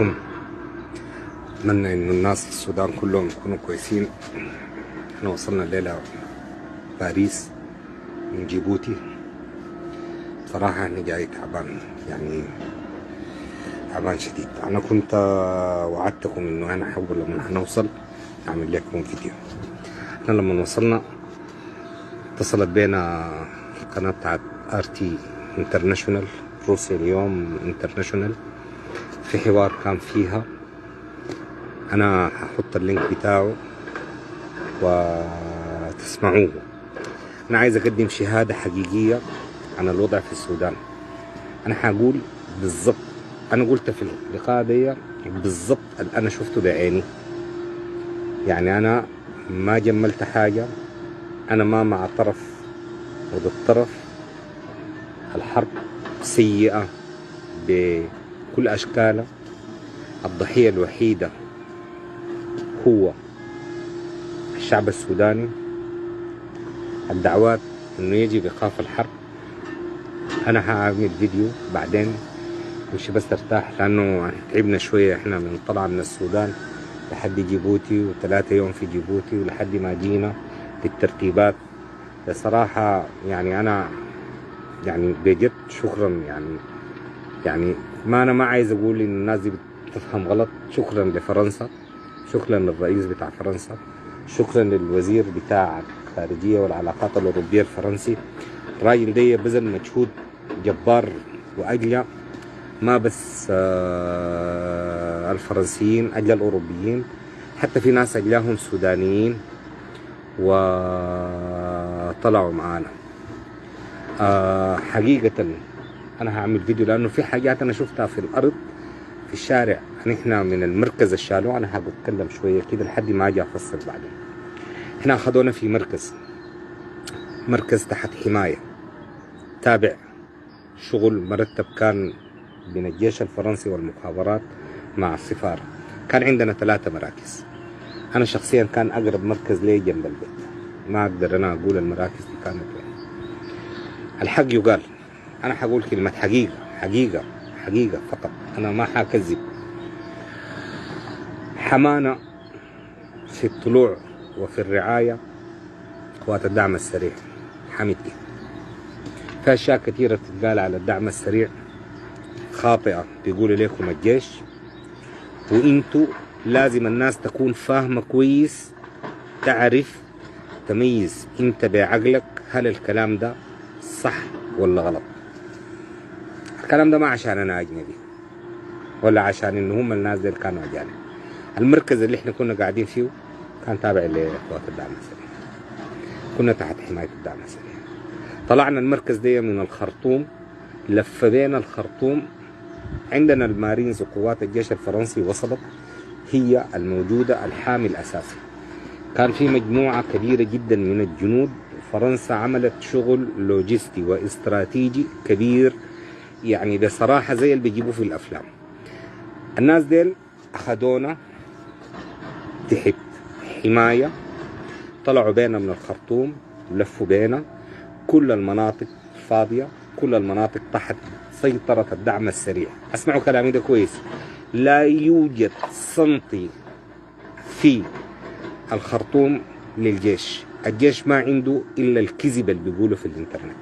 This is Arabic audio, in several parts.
عليكم. أتمنى إنه الناس في السودان كلهم يكونوا كويسين. احنا وصلنا الليلة باريس من جيبوتي. بصراحة أنا جاي تعبان، يعني تعبان شديد. أنا كنت وعدتكم إنه أنا أحاول لما هنوصل أعمل لكم فيديو. احنا لما وصلنا اتصلت بينا القناة بتاعت RT انترناشونال، روسيا اليوم انترناشونال، في حوار كان فيها. أنا هحط اللينك بتاعه وتسمعوه. أنا عايز أقدم شهادة حقيقية عن الوضع في السودان. أنا هقول بالضبط، أنا قلت في اللقاء دي بالضبط اللي أنا شفته بعيني. يعني أنا ما جملت حاجة، أنا ما مع طرف وضد طرف. الحرب سيئة بكل أشكالها. الضحية الوحيدة هو الشعب السوداني. الدعوات انه يجب ايقاف الحرب. انا هعمل فيديو بعدين مش بس ترتاح، لانه تعبنا شوية. احنا من طلع من السودان لحد جيبوتي و3 يوم في جيبوتي، ولحد ما جينا للترتيبات. بصراحة يعني انا يعني بجد شكرا. يعني ما انا ما عايز اقول ان الناس دي بتفهم غلط. شكرا لفرنسا، شكرا للرئيس بتاع فرنسا، شكرا للوزير بتاع الخارجية والعلاقات الأوروبية الفرنسي. الراجل ده بذل مجهود جبار وأجل ما بس الفرنسيين، أجل الأوروبيين، حتى في ناس أجلاهم سودانيين وطلعوا معانا. حقيقة أنا هعمل فيديو لأنه في حاجات أنا شفتها في الأرض في الشارع. احنا من المركز الشالو، انا هتكلم شويه كده لحد ما اجي افصل بعدين. احنا اخذونا في مركز تحت حمايه تابع شغل مرتب كان بين الجيش الفرنسي والمخابرات مع السفاره. كان عندنا 3 مراكز. انا شخصيا كان اقرب مركز لي جنب البيت. ما اقدر انا اقول المراكز دي كانت وين. الحق يقال، انا حقول كلمه حقيقه حقيقه حقيقه فقط، انا ما حكذب. حمانا في الطلوع وفي الرعاية قوات الدعم السريع. حمدتي في أشياء كثيرة تتقال على الدعم السريع خاطئة بيقولوا لكم الجيش، وإنتوا لازم الناس تكون فاهمة كويس، تعرف تميز إنت بعقلك هل الكلام ده صح ولا غلط. الكلام ده ما عشان أنا أجنبي ولا عشان إنه هم الناس دي كانوا أجانب. المركز اللي احنا كنا قاعدين فيه كان تابع لقوات الدعم السريع، كنا تحت حماية الدعم السريع. طلعنا المركز ده من الخرطوم، لف بين الخرطوم. عندنا المارينز وقوات الجيش الفرنسي وصلت، هي الموجودة الحامي الأساسي. كان في مجموعة كبيرة جدا من الجنود. فرنسا عملت شغل لوجستي واستراتيجي كبير، يعني بصراحة زي اللي بيجيبوه في الأفلام. الناس ديل أخدونا تحت حماية، طلعوا بينا من الخرطوم ولفوا بينا كل المناطق فاضية، كل المناطق تحت سيطرة الدعم السريع. اسمعوا كلامي ده كويس، لا يوجد سنتي في الخرطوم للجيش. الجيش ما عنده إلا الكذب اللي بيقوله في الانترنت.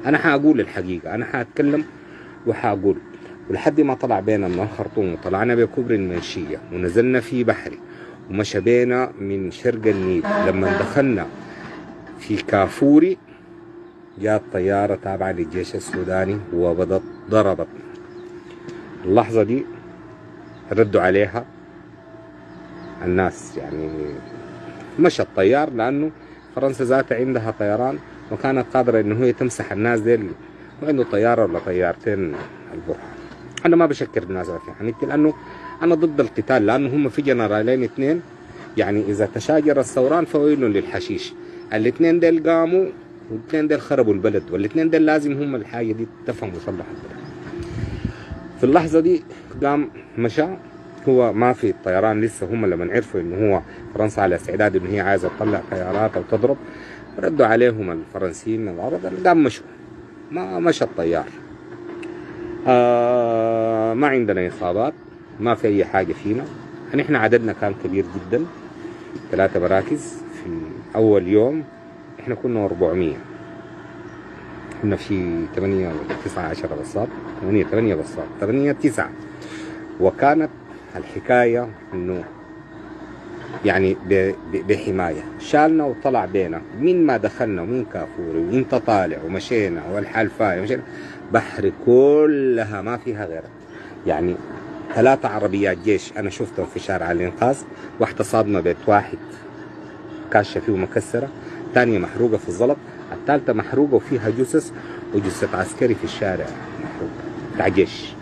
أنا حأقول الحقيقة، أنا حأتكلم وحأقول. ولحد ما طلع بينا من الخرطوم وطلعنا بكوبري المنشية ونزلنا في بحري ومشى بينا من شرق النيل، لما دخلنا في كافوري جاءت طيارة تابعة للجيش السوداني وبدت ضربت. اللحظة دي ردوا عليها الناس، يعني مشى الطيار لأنه فرنسا ذاتها عندها طيران وكانت قادرة إنه هي تمسح الناس دي وعنده طيارة ولا طيارتين البرهان. أنا ما بشكر الناس في حنيتي، لأنه أنا ضد القتال، لأنه هم في جنرالين 2. يعني إذا تشاجر الثوران فويل للحشيش. الاثنين ديل قاموا والاثنين ديل خربوا البلد، والاثنين ديل لازم هم الحاجة دي تفهم ويصلحوا البلد. في اللحظة دي قام مشى هو، ما في الطيران لسه. هم لما عرفوا إنه هو فرنسا على استعداد إنه هي عايزة تطلع طيارات أو تضرب، ردوا عليهم الفرنسيين من الأرض، قام مشوا، ما مشى الطيار. ما عندنا إصابات، ما في أي حاجة فينا. نحن عددنا كان كبير جدا، 3 مراكز. في أول يوم إحنا كنا 400، كنا في 8 ولا 9 10 بصات، 8 بصات، 8 9. وكانت الحكاية إنه يعني بحماية شالنا وطلع بينا، من ما دخلنا ومن كافوري وانت طالع ومشينا والحلفاية ومشينا بحر كلها ما فيها غير يعني 3 عربيات جيش أنا شفتهم في شارع الإنقاذ. واحدة صادمة بيت واحد كاشة فيه ومكسرة، ثانية محروقة في الزلط، الثالثة محروقة وفيها جثث وجثة عسكري في الشارع محروقة بتاع جيش.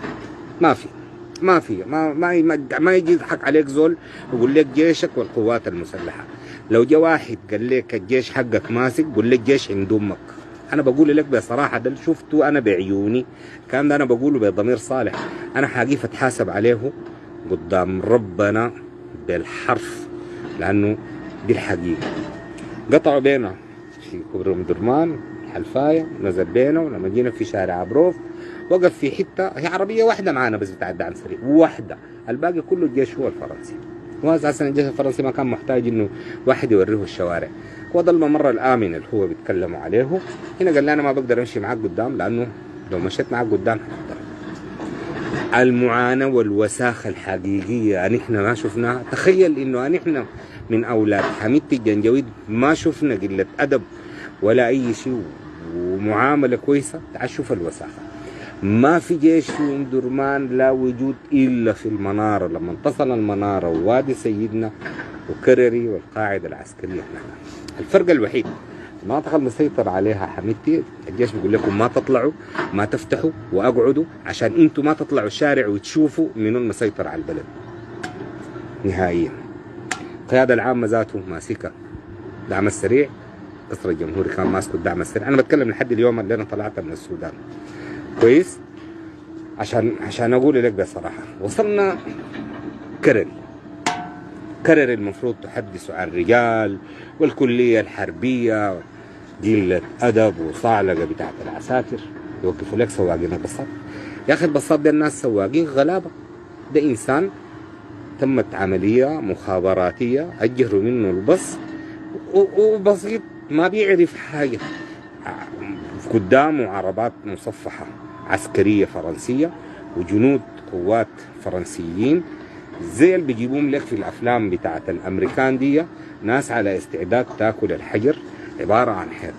ما يجي يضحك عليك زول ويقول لك جيشك والقوات المسلحة. لو جاء واحد قال لك الجيش حقك ماسك، قول لك جيش عند امك. انا بقول لك بصراحة، ده اللي شفته انا بعيوني، الكلام ده انا بقوله بضمير صالح. انا حقيقة اتحاسب عليه قدام ربنا بالحرف، لانه دي الحقيقة. قطعوا بينا في كوبري ام درمان حلفاية، نزل بينا، ولما جينا في شارع عبروف وقف في حته هي عربيه واحده معانا بس بتاع الدعم السريع، واحده، الباقي كله الجيش هو الفرنسي. وهذا اصلا الجيش الفرنسي ما كان محتاج انه واحد يوريه الشوارع. وده الممر الامن اللي هو بيتكلموا عليه. هنا قال لي انا ما بقدر امشي معاك قدام، لانه لو مشيت معاك قدام حتضرب. المعاناه والوساخه الحقيقيه نحن ما شفناها. تخيل انه نحن من اولاد حميدتي الجنجويد ما شفنا قله ادب ولا اي شيء ومعامله كويسه. تعال شوف الوساخه. ما في جيش في ام درمان لا وجود الا في المناره، لما اتصل المناره ووادي سيدنا وكرري والقاعده العسكريه هناك. الفرق الوحيد المناطق المسيطر عليها حميدتي الجيش بيقول لكم ما تطلعوا، ما تفتحوا واقعدوا، عشان انتم ما تطلعوا الشارع وتشوفوا منو المسيطر على البلد نهائيا. القياده العامه ذاته ماسكه دعم السريع، قصر الجمهوري كان ماسكه الدعم السريع. انا بتكلم لحد اليوم اللي انا طلعت من السودان كويس، عشان اقول لك بصراحه وصلنا كرري المفروض تحدثوا عن الرجال والكليه الحربيه، قله ادب وصعلقه بتاعت العساكر، يوقفوا لك سواقين البساط. يا اخي البساط ده الناس سواقين غلابه، ده انسان تمت عمليه مخابراتيه اجروا منه البص وبسيط ما بيعرف حاجه. قدامه عربات مصفحه عسكريه فرنسيه وجنود قوات فرنسيين زي اللي بيجيبوهم لك في الافلام بتاعت الامريكان دي، ناس على استعداد تاكل الحجر، عباره عن حيطان